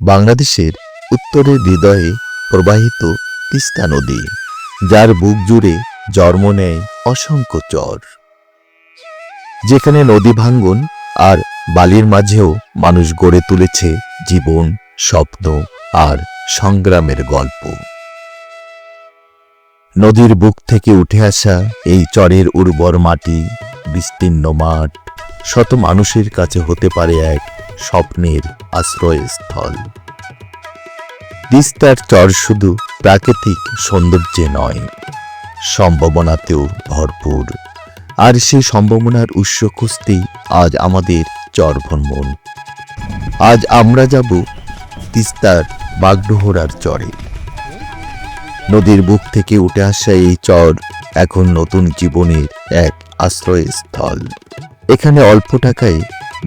বাংলাদেশের উত্তরের হৃদয়ে প্রবাহিত তিস্তা নদী, যার বুক জুড়ে জন্ম নেয় অসংখ্য চর, যেখানে নদী ভাঙ্গন আর বালির মাঝেও মানুষ গড়ে তুলেছে জীবন, স্বপ্ন আর সংগ্রামের গল্প। নদীর বুক থেকে উঠে আসা এই চরের উর্বর মাটি, বিস্তীর্ণ মাঠ শত মানুষের কাছে হতে পারে এক স্বপ্নের আশ্রয়স্থল। তিস্তার চর শুধু প্রাকৃতিক সৌন্দর্যে নয়, সম্ভাবনাতেও ভরপুর। আর সেই সম্ভাবনার উৎস খুঁজতেই আজ আমাদের চর ভ্রমণ। আজ আমরা যাব তিস্তার বাগডোহরার চরে। নদীর বুক থেকে উঠে আসা এই চর এখন নতুন জীবনের এক আশ্রয়স্থল। এখানে অল্প টাকায়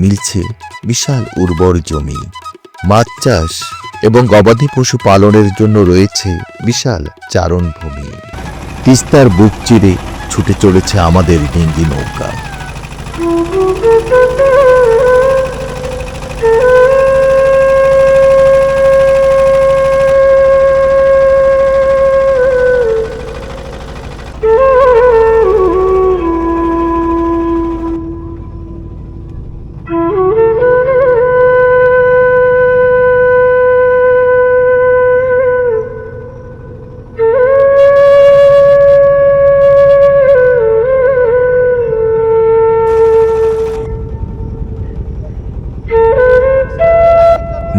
মিলছে বিশাল উর্বর জমি, মাছ চাষ এবং গবাদি পশু পালনের জন্য রয়েছে বিশাল চারণভূমি। তিস্তার বুক চিরে ছুটে চলেছে আমাদের ডিঙ্গি নৌকা।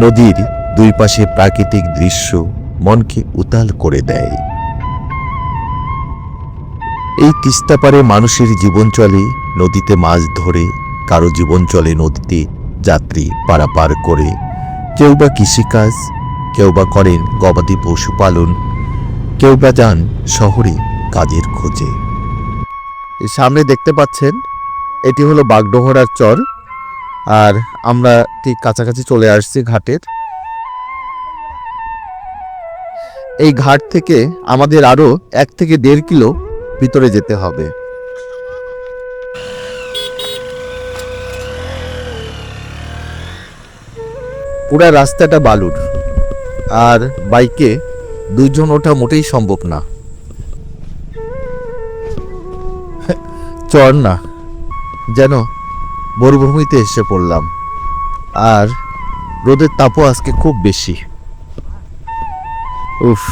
নদীর দুই পাশে প্রাকৃতিক দৃশ্য মনকে উতাল করে দেয়। এই তিস্তা পারে মানুষের জীবন চলে নদীতে মাছ ধরে, কারো জীবন চলে নদীতে যাত্রী পারাপার করে, কেউ বা কৃষিকাজ, কেউ বা করেন গবাদি পশুপালন, কেউ বা যান শহরে কাজের খোঁজে। এই সামনে দেখতে পাচ্ছেন এটি হলো বাগডোহরার চর, আর আমরা ঠিক কাছাকাছি চলে আসছি ঘাটের। এই ঘাট থেকে আমাদের আরো 1 থেকে 1.5 কিলো ভিতরে যেতে হবে। পুরা রাস্তাটা বালুর, আর বাইকে 2 জন ওঠা মোটেই সম্ভব না। চর না, যেন মরুভূমিতে এসে পড়লাম। আর রোদের তাপও আজকে খুব বেশি। উফ,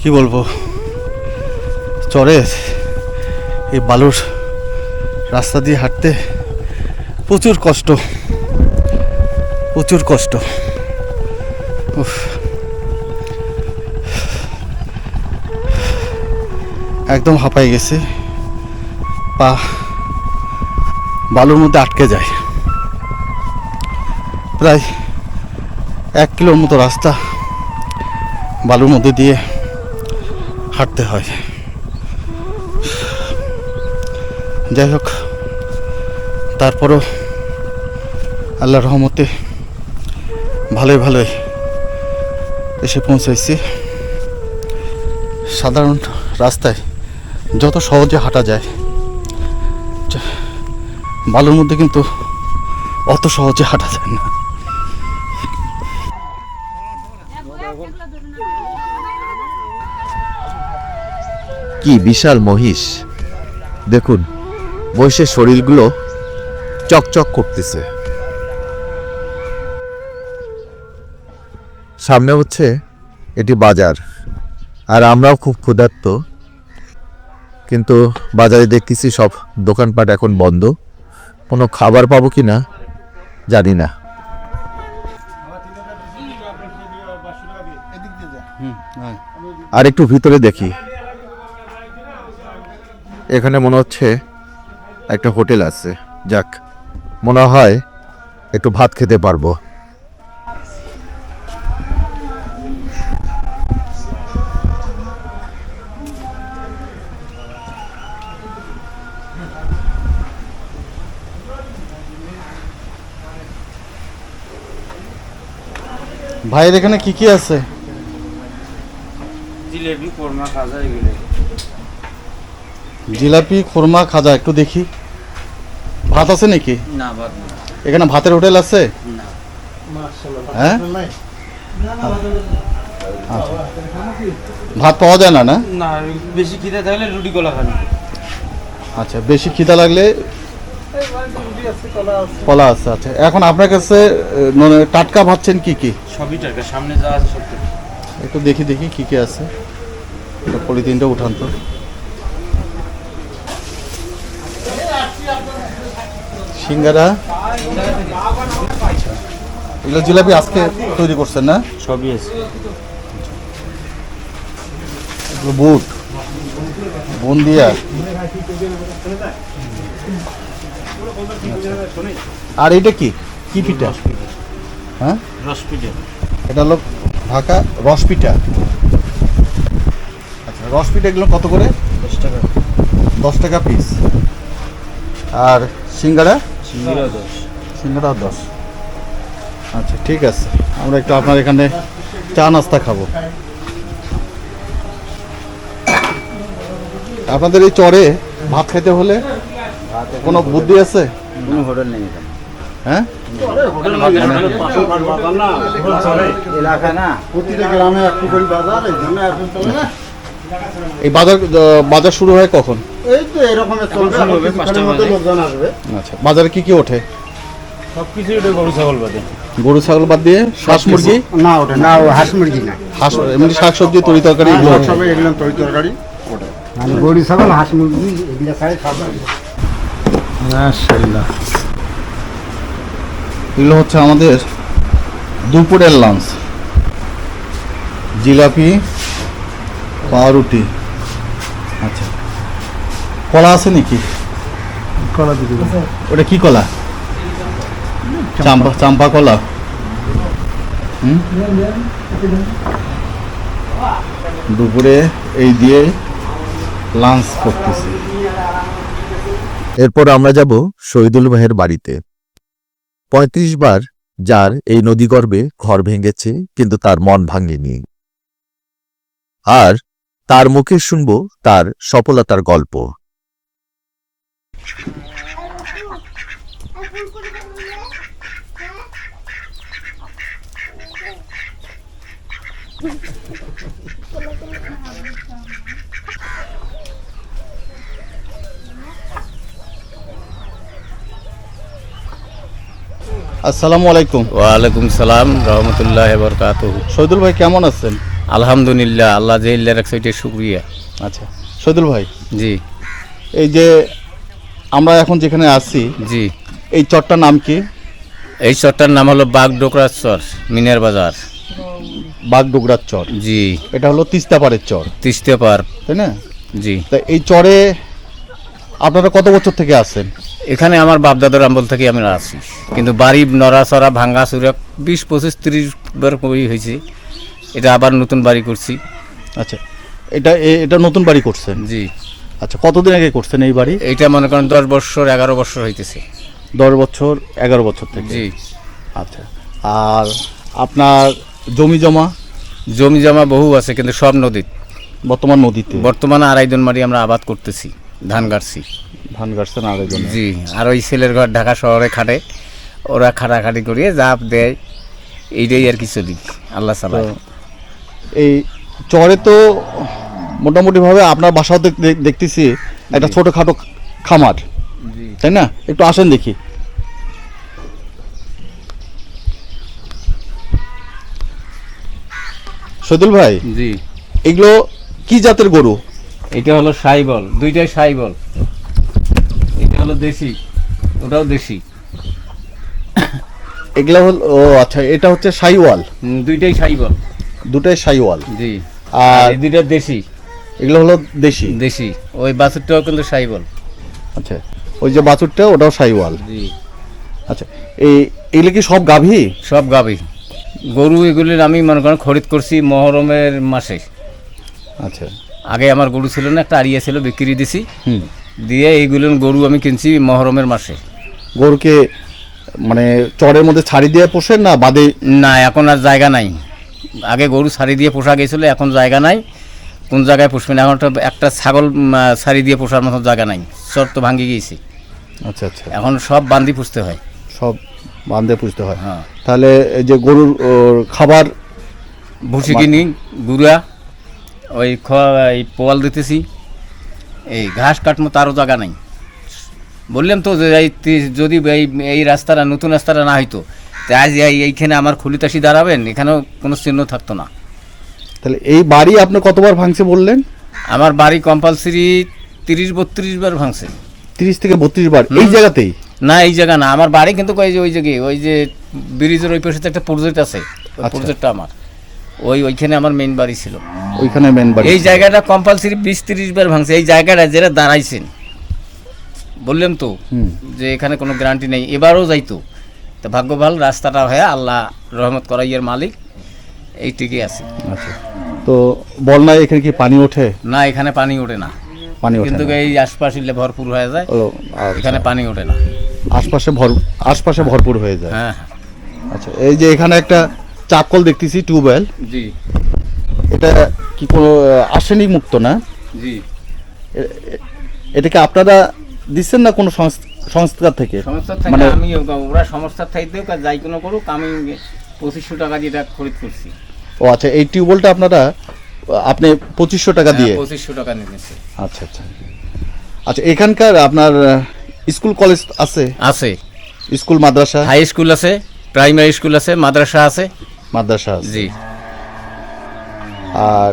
কি বলবো, চরের এই বালুর রাস্তা দিয়ে হাঁটতে প্রচুর কষ্ট, প্রচুর কষ্ট। উফ, একদম হাঁপাই গেছে, পা বালুর মধ্যে আটকে যায়। প্রায় 1 কিলোর মতো রাস্তা বালুর মধ্যে দিয়ে হাঁটতে হয়। যাই হোক, তারপরও আল্লাহর রহমতে ভালোই ভালোই এসে পৌঁছাইছি। সাধারণ রাস্তায় যত সহজে হাঁটা যায়, বালুর মধ্যে কিন্তু অত সহজে হাঁটা যায় না। কি বিশাল মহিষ! দেখুন, মহিষের শরীরগুলো চকচক করতেছে। সামনে হচ্ছে এটি বাজার, আর আমরাও খুব ক্ষুধার্ত, কিন্তু বাজারে দেখতেছি সব দোকানপাট এখন বন্ধ। কোনো খাবার পাবো কি না জানি না। আর একটু ভিতরে দেখি, এখানে মনে হচ্ছে একটা হোটেল আছে। যাক, মনে হয় একটু ভাত খেতে পারবো। ভাইয়ের এখানে কি কি আছে? জিলেবি, কোরমা, খাজা এগুলো। জিলাপি, খোরমা, খাজা একটু দেখি। ভাত আছে নাকি? না, ভাত না। এখানে ভাতের হোটেল আছে? না হ্যাঁ, আচ্ছা। ভাত পাওয়া যায় না? না, না বেশি খিদে থাকলে রুটি কলা খান। আচ্ছা, বেশি খিদা লাগলে কলা আছে। আচ্ছা, এখন আপনার কাছে টাটকা ভাবছেন কি কি? সবই টাকা সামনে যা আছে সব টাকা। একটু দেখি কি কি আছে। এটা পলিথিনটা উঠান তো। সিঙ্গারা, এগুলো জিলাপি আজকে তৈরি করছেন না? সবই আছে। এগুলো বুট, বুন্দিয়া, আর এটা কি কি পিঠা? হ্যাঁ, রস পিঠে। এটা হলো ঢাকা রস পিঠা। আচ্ছা, রস পিঠা এগুলো কত করে? 10 টাকা। 10 টাকা পিস। আর সিঙ্গারা? সিঙ্গারা 10। সিঙ্গারা 10। আচ্ছা, ঠিক আছে, আমরা একটু আপনার এখানে চা নাস্তা খাবো। আপনাদের এই চরে ভাত খেতে হলে কোনো বুদ্ধি আছে? কোনো হোটেল নেই এখানে। হ্যাঁ, এলাকা না, প্রতিটা গ্রামে একটু করে বাজার, এই জন্য এখন চলে না। এই বাজার শুরু হয় কখন? এই তো এরকমের চলবে, শুরু হবে কিছুক্ষণের 5টা মধ্যে বাজে। লোকজন আসবে। আচ্ছা, বাজারে কি কি ওঠে? সবকিছু এটা গরু ছাগল বাদে। গরু ছাগল বাদ দিয়ে হাঁস মুরগি, না ওঠে না, ও হাঁস মুরগি না, হাঁস এমনি শাকসবজি তরি তরকারি এগুলো ওঠে। সবাই এগুলো তরি তরকারি ওঠে। মানে গরু ছাগল হাঁস মুরগি এগুলো ছাড়াই খাবার। মাশাআল্লাহ, এগুলো হচ্ছে আমাদের দুপুরের লাঞ্চ। জিলাপি, পাউরুটি। আচ্ছা, কলা আছে নাকি? কলা দিদি ওটা কি কলা? চাম্পা কলা। দুপুরে এই দিয়ে লাঞ্চ করতেছি। এরপর আমরা যাব শহীদুল ভাইয়ের বাড়িতে। 35 বার যার এই নদীগর্ভে ঘর ভেঙেছে, কিন্তু তার মন ভাঙেনি। আর তার মুখে শুনব তার সফলতার গল্প। আসসালামু আলাইকুম। ওয়ালাইকুম সালাম রহমতুল্লাহ বরকাতুহ। শহীদুল ভাই কেমন আছেন? আলহামদুলিল্লাহ, আল্লাহ যে ইল্লা রাখছে এটার শুকরিয়া। আচ্ছা, শহীদুল ভাই, জি এই যে আমরা এখন যেখানে আছি, জি, এই চরটার নাম কি? এই চরটার নাম হলো বাগডোকরার চর, মিনার বাজার। বাগডোগরার চর। জি, এটা হলো তিস্তাপাড়ের চর, তিস্তে পার। তাই না? জি, তা এই চরে আপনারা কত বছর থেকে আছেন? এখানে আমার বাপদাদার আমল থেকে আমি আছি, কিন্তু বাড়ি নড়াচড়া ভাঙ্গা চুরা 20, 25, 30 বার করেই হয়েছে। এটা আবার নতুন বাড়ি করছি। আচ্ছা, এটা নতুন বাড়ি করছেন? জি, আচ্ছা, কতদিন আগে করছেন এই বাড়ি? এইটা মনে করেন 10 বছর 11 বছর হইতেছে। 10 বছর 11 বছর থেকে। জি, আচ্ছা, আর আপনার জমি জমা? জমি জমা বহু আছে, কিন্তু সব নদীত। বর্তমান নদীতে? বর্তমানে 2.5 জন মারি আমরা আবাদ করতেছি, ধান গাড়ছি। ধান গাছছেন আরেকজন? জি, আর ওই ছেলের ঘর ঢাকা শহরে খাটে, ওরা খাটাখাটি করিয়ে জাপ দেয়, এইটাই আর কি চলি, আল্লাহ চালায়। এই চরে তো মোটামুটিভাবে আপনার বাসাও দেখতেছি একটা ছোটোখাটো খামার, তাই না? একটু আসেন দেখি। শহীদুল ভাই, জি, এগুলো কি জাতের গরু? এটা হলো সাইবল, দুইটাই সাইবল। এটা হলো দেশি, ওটাও দেশি। এগুলো হল, ও আচ্ছা, এটা হচ্ছে সাইওয়াল। দুইটাই সাইবল। দুটাই সাইওয়াল। জি, আর আর এই দুইটা দেশি। এগুলো হলো দেশি। দেশি, ওই বাছুরটাও কিন্তু সাইবল। আচ্ছা, ওই যে বাছুরটা ওটাও সাইওয়াল। জি, আচ্ছা, এগুলো কি সব গাভী? সব গাভী গরু। এগুলির আমি মনে করেন খরিদ করছি মহরমের মাসে। আচ্ছা, আগে আমার গরু ছিল না, একটা আড়িয়া ছিল, বিক্রি দিছি। হুম। দিয়ে এইগুলো গরু আমি কিনছি মহরমের মাসে। গরুকে মানে চরের মধ্যে ছাড়ি দিয়ে পোষেন না বাদে? না, এখন আর জায়গা নাই। আগে গরু ছাড়ি দিয়ে পোষা গেছিলো, এখন জায়গা নাই। কোন জায়গায় পুষবেন? এখন একটা ছাগল ছাড়ি দিয়ে পোষার মতো জায়গা নাই, চর তো ভাঙ্গি গিয়েছে। আচ্ছা আচ্ছা, এখন সব বান্দি পুষতে হয়। সব বান্ধে পুষতে হয়। হ্যাঁ। তাহলে এই যে গরুর খাবার ভুসি কিনি, গুড়া, ওই এই পোয়াল দিতেছি, এই ঘাস কাটমো তারও জায়গা নাই। বললাম তো যে যদি এই রাস্তাটা নতুন রাস্তাটা না হইতো তা আজ এইখানে আমার খুলিতাসি দাঁড়াবেন, এখানেও কোনো চিহ্ন থাকতো না। তাহলে এই বাড়ি আপনি কতবার ভাঙছে বললেন? আমার বাড়ি কম্পালসারি 30-32 বার ভাঙছে। 30 থেকে 32 বার এই জায়গাতেই? না, এই জায়গা না, আমার বাড়ি কিন্তু ওই জায়গায়, ওই যে ব্রিজের ওই পাশে একটা প্রজেক্ট আছে, ওই আচ্ছা। প্রজেক্টটা আমার, ওইখানে আমার মেইন বাড়ি ছিল। ওইখানে মেন বাড়ি। এই জায়গাটা কম্পালসারি 20-30 বার ভাঙছে। এই জায়গাটা যারা দাঁড়াইছেন, বললাম তো যে এখানে কোনো গ্যারান্টি নেই, এবারও যাইতো। তো ভাগ্য ভালো, রাস্তাটা হয়ে আল্লাহ রহমত করাইয়ের মালিক, এই টিকে আছে। আচ্ছা, তো বন্যায় এখানে কি পানি ওঠে? না, এখানে পানি ওঠে না, পানি ওঠে কিন্তু না। এই আশপাশে ভরপুর হয়ে যায়, ও, আচ্ছা। এখানে পানি ওঠে না। আশপাশে ভরপুর হয়ে যায়। হ্যাঁ, আচ্ছা, এই যে এখানে একটা চাপকল দেখতেছি, টিউবওয়েল, জি এটা কি কোনো আর্সেনিক মুক্ত না? জি। এটাকে আপনারা দিচ্ছেন না কোনো সংস্থা থেকে? সংস্থার থেকে মানে আমি, ওরা সংস্থার থাকতেও যাই কোনো করুক, আমি 2500 টাকা দিয়ে এটা খরিদ করছি। ও আচ্ছা, এই টিউবওয়েলটা আপনি 2500 টাকা দিয়ে? 2500 টাকা নিয়েছে। আচ্ছা আচ্ছা আচ্ছা, এখানকার আপনার স্কুল কলেজ আছে? আছে, স্কুল মাদ্রাসা? হাই স্কুল আছে, প্রাইমারি স্কুল আছে, মাদ্রাসা আছে। মাদ্রাসা আছে। জি। আর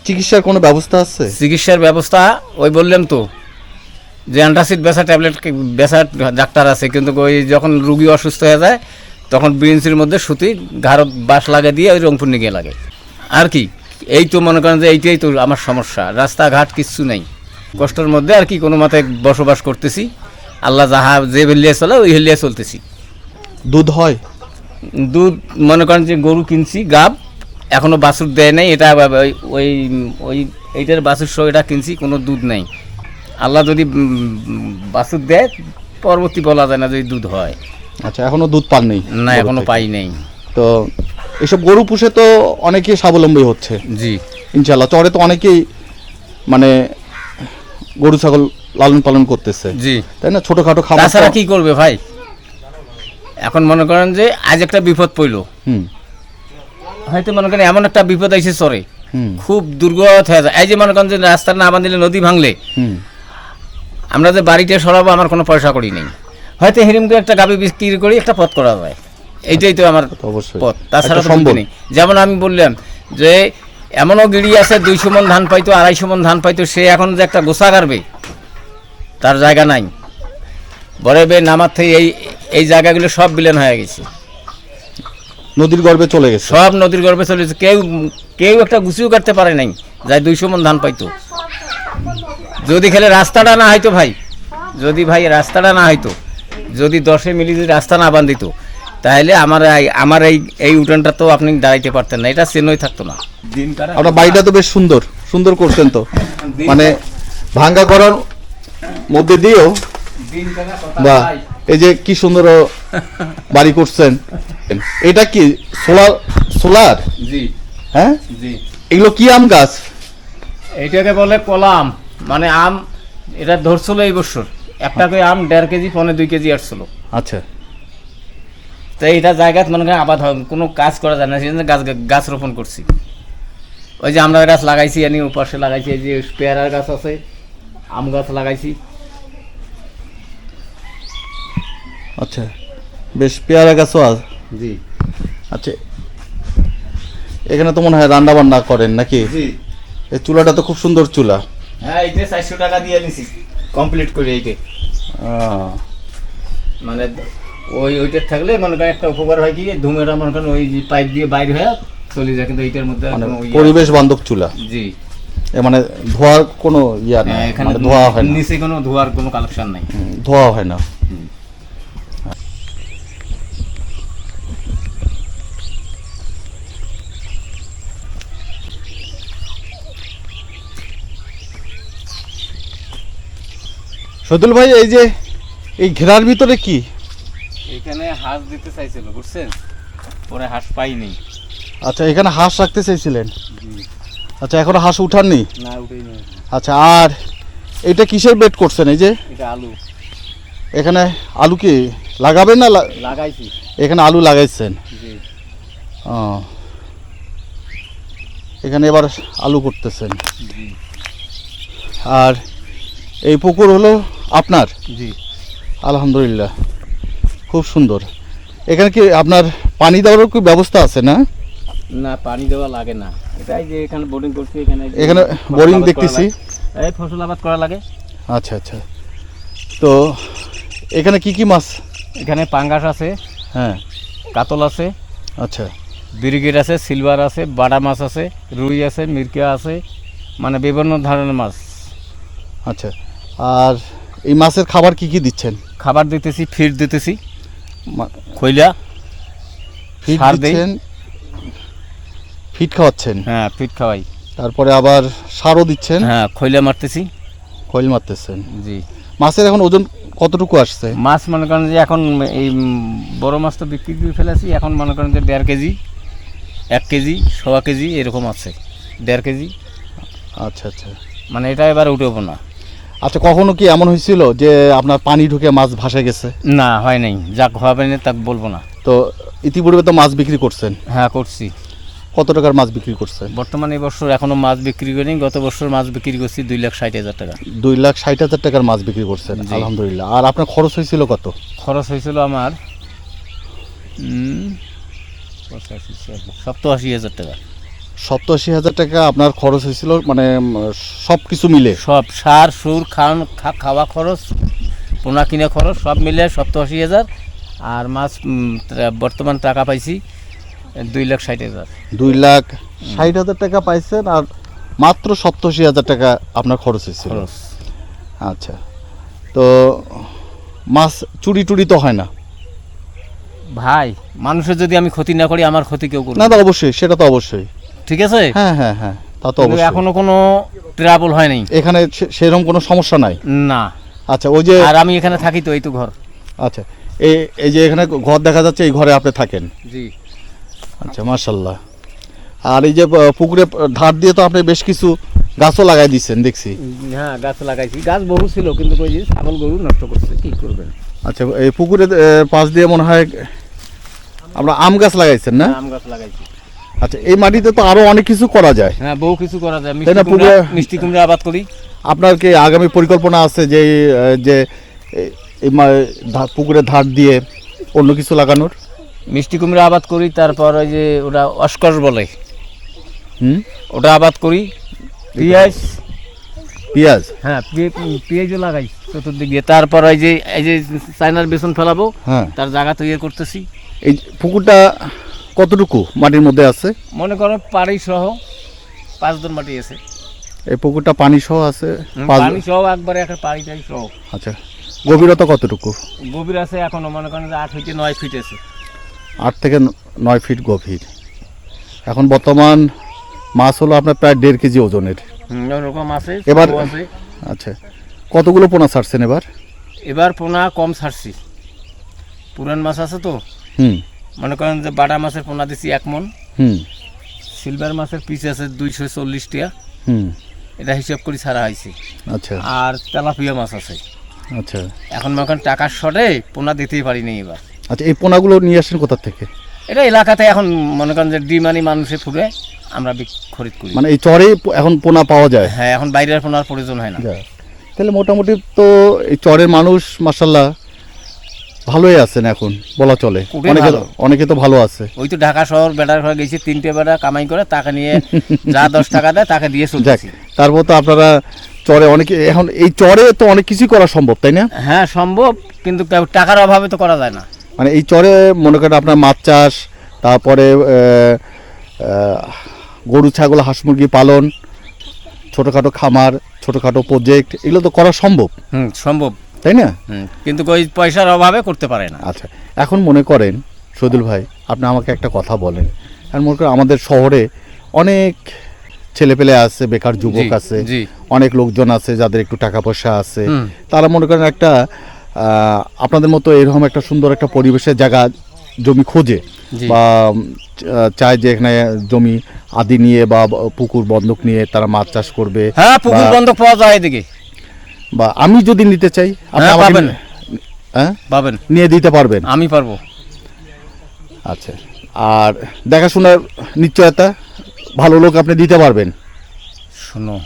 চিকিৎসার কোনো ব্যবস্থা আছে? চিকিৎসার ব্যবস্থা ওই বললাম তো যে অ্যান্টাসিড বেসা ট্যাবলেট বেসা ডাক্তার আছে, কিন্তু ওই যখন রুগী অসুস্থ হয়ে যায় তখন বিএনসির মধ্যে সুতি ঘাড় বাঁশ লাগিয়ে দিয়ে ওই রংপুর নিয়ে লাগে। আর কি, এই তো মনে করেন যে এইটাই তো আমার সমস্যা, রাস্তাঘাট কিচ্ছু নেই, কষ্টের মধ্যে আর কি কোনো মতে বসবাস করতেছি। আল্লাহ যাহা যে হেলিয়ে চলে ওই হেলিয়ে চলতেছি। দুধ হয়? দুধ মনে করেন যে গরু কিনছি, গাব এখনো বাছুর দেয় নাই, এটা ওই ওই এইটার বাছুর সহ এটা কিনছি, কোনো দুধ নাই। আল্লাহ যদি বাছুর দেয় পরবর্তী বলা যায় না যদি দুধ হয়। আচ্ছা, এখনো দুধ পান নেই? না, এখনো পাই নাই। তো এসব গরু পুষে তো অনেকেই স্বাবলম্বী হচ্ছে জি ইনশাল্লাহ। চরে তো অনেকেই মানে গরু ছাগল লালন পালন করতেছে, জি। তাই না? ছোটখাটো খাবার। তাছাড়া কি করবে ভাই? এখন মনে করেন যে আজ একটা বিপদ পড়লো, হুম হয়তো মনে করেন এমন একটা বিপদ আইসে চরে, হুম খুব দুর্গত হয়ে যায়। এই যে মনে করেন যে রাস্তা না বাঁধিলে নদী ভাঙলে হুম আমরা যে বাড়িতে সরাবো, আমার কোনো পয়সা করি নেই, হয়তো হেরিম করে একটা গাভী বিক্রি করি একটা পথ করা যায়, এইটাই তো আমার তো অবশ্যই পথ। তাছাড়া একটা তো সম্ভব। বুদ্ধি নেই। যেমন আমি বললাম যে এমনও গিড়ি আছে 200 মণ ধান পাইতো, 250 মণ ধান পাইতো, সে এখন যে একটা গোসা গাড়বে তার জায়গা নাই। বড় বে নামার থেকে এই জায়গাগুলো সব বিলীন হয়ে গেছে, নদীর গর্ভে চলে গেছে। সব নদীর গর্ভে চলে গেছে। কেউ একটা গুছিও কাটতে পারে নাই, যাই 200 মণ ধান পাইতো। যদি খেলে রাস্তাটা না হয়তো ভাই, যদি ভাই রাস্তাটা না হয়তো, যদি 10 মিলি যদি রাস্তা না বান্ধিত, তাহলে আমার এই উঠানটা তো আপনি দাঁড়াইতে পারতেন না, এটা চেনই থাকতো না। আপনার বাড়িটা তো বেশ সুন্দর সুন্দর করছেন তো, মানে ভাঙ্গা করার মধ্যে দিয়েও বা এই যে কি সুন্দর বাড়ি করছেন। এটা কি সোলার? জি হ্যাঁ, জি। এগুলো কি আম গাছ? এইটাকে বলে কলাম, মানে আম। এটা ধরছিল এই বছর একটা করে আম 1.5 কেজি 1.5-2 কেজি আসছিল। আচ্ছা, তো এইটা জায়গায় মনে করেন আবাদ হয়, কোনো কাজ করা যায় না, সেজন্য গাছ রোপণ করছি। ওই যে আমরা গাছ লাগাইছি, আমি ওপাশে লাগাইছি, এই যে পেয়ারার গাছ আছে, আম গাছ লাগাইছি। আচ্ছা, বেশ পেয়ারা গাছও আছে। জি আচ্ছা, এখানে তো মনে হয় রান্না বান্না করেন নাকি? জি। এই চুলাটা তো খুব সুন্দর চুলা। হ্যাঁ, এইটা 400 টাকা দিয়ে নিছি কমপ্লিট করে। এইটা মানে ওইটার থাকলে মনে করেন একটা উপকার হয় কি, ধুমেরা মনে করেন ওই পাইপ দিয়ে বাইরে হয়ে চলে যায়, কিন্তু এইটার মধ্যে মানে কোনো পরিবেশ বান্ধব চুলা। জি। এ মানে ধোয়ার কোনো ইয়া না, হ্যাঁ, এখানে মানে ধোয়া হয় না, নিচে কোনো ধোয়ার কোনো কালেকশন নাই। ধোয়া হয় না। সদুল ভাই, এই যে এই ঘেরার ভিতরে কি? এখানে হাঁস দিতে চাইছিল, বুঝছেন, পরে হাঁস পাইনি। আচ্ছা, এখানে হাঁস রাখতে চাইছিলেন? আচ্ছা, এখনো হাঁস উঠাননি? না, উঠেই নেই। আচ্ছা, আর এটা কিসের বেড করছেন? এই যে এটা আলু। এখানে আলু কি লাগাবেন না লাগাইছি। এখানে আলু লাগাইছেন? জি। ও, এখানে এবার আলু করতেছেন। আর এই পুকুর হলো আপনার? জি। আলহামদুলিল্লাহ, খুব সুন্দর। এখানে কি আপনার পানি দেওয়ার কি ব্যবস্থা আছে না? না, পানি দেওয়া লাগে না। এটাই যে এখানে বোরিং করছি, এখানে এখানে ফসল বোরিং আবাদ করা দেখতেছি। লাগে। এই ফসল আবাদ করা লাগে। আচ্ছা আচ্ছা, তো এখানে কি কি মাছ? এখানে পাঙ্গাস আছে, হ্যাঁ, কাতল আছে, আচ্ছা ব্রিগেড আছে, সিলভার আছে, বাটা মাছ আছে, রুই আছে, মিরকা আছে, মানে বিভিন্ন ধরনের মাছ। আচ্ছা। আর এই মাছের খাবার কি কি দিচ্ছেন? খাবার দিতেছি, ফিড দিতেছি, মা- খৈলা, ফিড সার দেই। দিচ্ছেন, ফিড খাওয়াচ্ছেন, হ্যাঁ ফিড খাওয়াই। তারপরে আবার সারও দিচ্ছেন, হ্যাঁ খৈলা মারতেছি। খৈল মারতেছেন। জি। মাছের এখন ওজন কতটুকু আসছে? মাছ মনে করেন যে এখন এই বড় মাছ তো বিক্রি করে ফেলেছি, এখন মনে করেন যে 1.5 কেজি, 1 কেজি, 1.25 কেজি এরকম আছে, 1.5 কেজি। আচ্ছা আচ্ছা মানে এটা এবার উঠেব না। আচ্ছা, কখনো কি এমন হয়েছিল যে আপনার পানি ঢুকে মাছ ভাসে গেছে? না, হয় নাই। যাক হবে না তাক বলবো না। তো ইতিপূর্বে তো মাছ বিক্রি করছেন, হ্যাঁ করছি। কত টাকার মাছ বিক্রি করছেন? বর্তমানে এবছর এখনো মাছ বিক্রি করিনি। গত বছর মাছ বিক্রি করছি 2,60,000 টাকা। 2,60,000 টাকার মাছ বিক্রি করছেন, জি। আলহামদুলিল্লাহ। আর আপনার খরচ হয়েছিল কত? খরচ হয়েছিল আমার 87,000 টাকা। 87,000 টাকা আপনার খরচ হয়েছিল, মানে সব কিছু মিলে? সব সার সুর খাওয়া খরচ, পোনা কিনে খরচ সব মিলে 87,000। আর মাছ বর্তমান টাকা পাইছি 2,60,000। 2,60,000 টাকা পাইছেন, আর মাত্র 87,000 টাকা আপনার খরচ হয়েছিল। খরচ। আচ্ছা, তো মাছ চুরি টুরি তো হয় না? ভাই, মানুষের যদি আমি ক্ষতি না করি, আমার ক্ষতি কেউ করবে না, না। তো অবশ্যই, সেটা তো অবশ্যই। ঠিক আছে। হ্যাঁ হ্যাঁ হ্যাঁ, তা তো কিন্তু অবশ্যই। এখনো কোনো ট্রাবল হয় নাই। এখানে সেরকম কোনো সমস্যা নাই? না। আচ্ছা, ওই যে আর আমি এখানে থাকি তো, এই তো ঘর। আচ্ছা, এই যে এখানে ঘর দেখা যাচ্ছে, এই ঘরে আপনি থাকেন? জি। আচ্ছা, মাশাল্লাহ। আর এই যে পুকুরে ধার দিয়ে তো আপনি বেশ কিছু গাছও লাগাই দিচ্ছেন দেখছি। হ্যাঁ গাছ লাগাইছি, গাছ বহু ছিল কিন্তু ওই যে ছাগল গরু নষ্ট করছে, কি করবেন। আচ্ছা, এই পুকুরে পাশ দিয়ে মনে হয় আমরা আম গাছ লাগাইছেন না? আম গাছ লাগাইছি। আচ্ছা, এই মাটিতে তো আরো অনেক কিছু করা যায়। হ্যাঁ বহু কিছু করা যায়। তাই না, মিষ্টি কুমড়া আবাদ করি। আপনার কি আগামী পরিকল্পনা আছে যে এই পুকুরের ধার দিয়ে অন্য কিছু লাগানোর? মিষ্টি কুমড়া আবাদ করি, তারপর ওই যে ওটা অস্কর বলে, ওটা আবাদ করি। পেঁয়াজ, পেঁয়াজ? হ্যাঁ পেঁয়াজও লাগাই চতুর্দিক দিয়ে। তারপর এই যে চায়নার বেসন ফেলাবো, হ্যাঁ, তার জায়গা তৈরি করতেছি। এই পুকুরটা কতটুকু মাটির মধ্যে আছে? মনে করো পাড়ি সহ 5 জন মাটি আছে। এই পুকুরটা পানি সহ আছে? পানি সহ একবারে একটা পাড়িটাই সহ। আচ্ছা, গভীরতা কতটুকু? গভীর আছে এখনো মনে করেন যে 8 থেকে 9 ফিট আছে। 8 থেকে 9 ফিট গভীর। এখন বর্তমান মাছ হলো আপনার প্রায় 1.5 কেজি ওজনের। ওরকম আছে। এবার ছোট আছে। আচ্ছা, কতগুলো পোনা ছাড়ছেন এবার? এবার পোনা কম ছাড়ছি, পুরান মাছ আছে তো। হুম মনে করেন যে বাটা মাছের পোনা দিছি 1 মণ, হুম সিলভার মাছের পিস আছে 240 টাকা, হুম এটা হিসাব করে ছাড়া হয়েছে। আচ্ছা আর তেলাপিয়া মাছ আছে। আচ্ছা এখন মনে করেন টাকার শর্টে পোনা দিতেই পারিনি এবার। আচ্ছা, এই পোনাগুলো নিয়ে আসেন কোথা থেকে? এটা এলাকাতে এখন মনে করেন যে ডিমানি মানুষে ফুটে আমরা খরিদ করি। মানে এই চরে এখন পোনা পাওয়া যায়? হ্যাঁ, এখন বাইরের পোনার প্রয়োজন হয় না। যায়। তাহলে মোটামুটি তো এই চরের মানুষ মাশাআল্লাহ ভালোই আছেন এখন বলা চলে। খুবই অনেকে ভালো। অনেকে তো ভালো আছে। ওই তো ঢাকা শহর বেটার ঘরে গেছি, 3টে বেটা কামাই করে তাকে নিয়ে যা 10 টাকা দেয় তাকে দিয়ে যাক, চলতেছি। তারপর তো আপনারা চরে অনেকে, এখন এই চরে তো অনেক কিছুই করা সম্ভব, তাই না? হ্যাঁ সম্ভব, কিন্তু টাকার অভাবে তো করা যায় না। মানে এই চরে মনে করেন আপনার মাছ চাষ, তারপরে গরু ছাগল হাঁস মুরগি পালন, ছোটোখাটো খামার, ছোটোখাটো প্রজেক্ট, এগুলো তো করা সম্ভব, সম্ভব, তাই না? কিন্তু ওই পয়সার অভাবে করতে পারে না। আচ্ছা, এখন মনে করেন শহীদুল ভাই, আপনি আমাকে একটা কথা বলেন। আর মনে করেন আমাদের শহরে অনেক ছেলেপেলে আছে, বেকার যুবক জি, আছে, জি। অনেক লোকজন আছে যাদের একটু টাকা পয়সা আছে। তারা মনে করেন একটা আপনাদের মতো এরকম একটা সুন্দর একটা পরিবেশের জায়গা জমি খোঁজে, জি। বা চায় যে এখানে জমি আদি নিয়ে বা পুকুর বন্ধক নিয়ে তারা মাছ চাষ করবে। হ্যাঁ পুকুর বা- বন্ধক পাওয়া যায় এদিকে। বা আমি যদি নিতে চাই, আপনি হ্যাঁ, আমাকে পাবেন। হ্যাঁ পাবেন, নিয়ে দিতে পারবেন? আমি পারবো। আচ্ছা, আর দেখাশোনার নিশ্চয়তা ভালো লোক আপনি দিতে পারবেন? শোনো,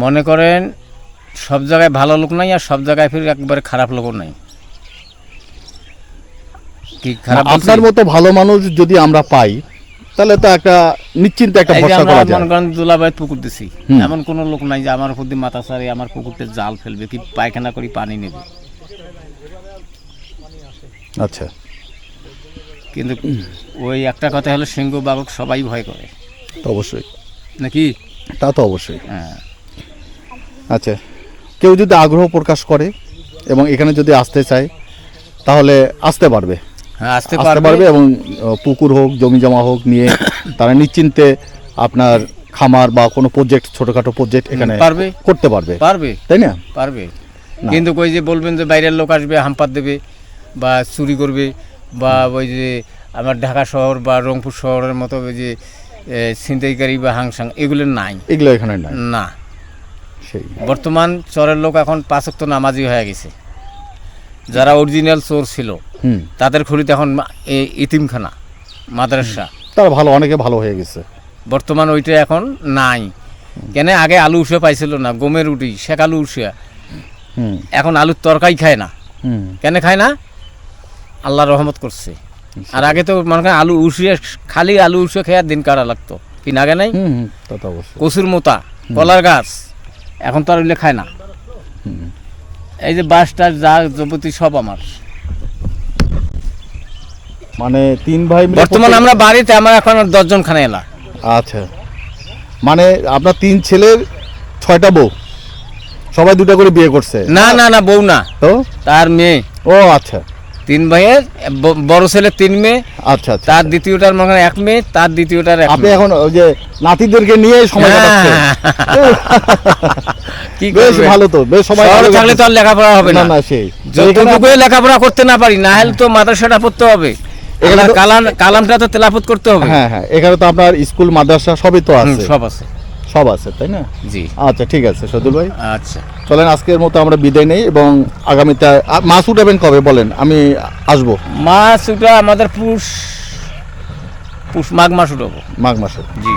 মনে করেন সব জায়গায় ভালো লোক নাই, আর সব জায়গায় ফির একবারে খারাপ লোকও নাই। কি খারাপ বলছি? আপনার মতো ভালো মানুষ যদি আমরা পাই তাহলে তো একটা নিশ্চিন্তে একটা এই যে ভরসা আমরা করা মনে যায়। করেন দুলাভাইয়ের পুকুর দিছি, হুম। এমন কোনো লোক নাই যে আমার উপর দিয়ে মাথা ছাড়ে আমার পুকুরতে জাল ফেলবে কি পায়খানা করি পানি নেবে। আচ্ছা, কিন্তু ওই একটা কথা হলো, সিংহ বাঘক সবাই ভয় করে তো অবশ্যই, নাকি? তা তো অবশ্যই। হ্যাঁ, আচ্ছা, কেউ যদি আগ্রহ প্রকাশ করে এবং এখানে যদি আসতে চায় তাহলে আসতে পারবে, হ্যাঁ আসতে আসতে পারবে। পারবে এবং পুকুর হোক জমি জমা হোক নিয়ে তারা নিশ্চিন্তে আপনার খামার বা কোনো প্রজেক্ট, ছোটখাটো প্রজেক্ট এখানে পারবে। করতে পারবে, পারবে, তাই না? পারবে। কিন্তু কই যে বলবেন যে বাইরের লোক আসবে হাম্পাত দেবে বা চুরি করবে, বা ওই যে আমার ঢাকা শহর বা রংপুর শহরের মতো ওই যে ছিনতাইকারী বা হাংসাং এগুলো নাই, এগুলো এখানে নাই। না। সেই বর্তমান চরের লোক এখন 5 ওয়াক্ত নামাজি হয়ে গেছে। যারা অরিজিনাল চোর ছিল হুম, তাদের খড়িতে এখন ইতিমখানা, মাদ্রাসা। তারা ভালো, অনেকে ভালো হয়ে গেছে। বর্তমান ওইটা এখন নাই। কেন? আগে আলু উষে পাইছিল না, গমের রুটি শেখ আলু উষে, হুম এখন আলুর তরকারি খায় না। হুম, কেন খায় না? আল্লাহ রহমত করছে। আর আগে তো মনে করেন আলু উষিয়ে, খালি আলু উষিয়ে খেয়ে দিন কাটা লাগতো, কি নাগে নাই? হুম হুম, তা তো অবশ্যই। কচুর মোতা, কলার গাছ, এখন তো আর ওইগুলো খায় না। এই যে বাস টাস যা যাবতীয় সব আমার। মানে 3 ভাই মিলে বর্তমান আমরা বাড়িতে আমার এখন 10 জন খানে এলা। আচ্ছা, মানে আপনার 3 ছেলের 6টা বউ, সবাই 2টা করে বিয়ে করছে? না না না, বউ না, তো তার মেয়ে। ও আচ্ছা 3 ভাইয়ের বড় ছেলে 3 মেয়ে, আচ্ছা আচ্ছা। তার দ্বিতীয়টার মনে হয় 1 মেয়ে, তার দ্বিতীয়টার 1 আপনি মেয়ে। এখন ওই যে নাতিদেরকে নিয়ে সময় কাটাচ্ছেন? কি বেশ করবে? ভালো তো, বেশ সময় শহরে কাটাচ্ছেন। থাকলে তো আর লেখাপড়া হবে না না। না, সেই যতটুকু লেখাপড়া করতে না পারি, না হলে তো মাদ্রাসাটা পড়তে হবে, এখানে এখানে তো- কালামটা তো তেলাওয়াত করতে হবে। হ্যাঁ হ্যাঁ, এখানে তো আপনার স্কুল মাদ্রাসা সবই তো হুম, আছে, সব আছে। সব আছে, তাই না? জি, আচ্ছা ঠিক আছে সদুল ভাই, আচ্ছা। চলেন আজকের মতো আমরা বিদায় নেই এবং আগামীতে মাছ উঠাবেন কবে বলেন, আমি আসবো? মাছ ওটা আমাদের পুষ মাঘ মাস উঠবো। মাঘ মাসে। জি।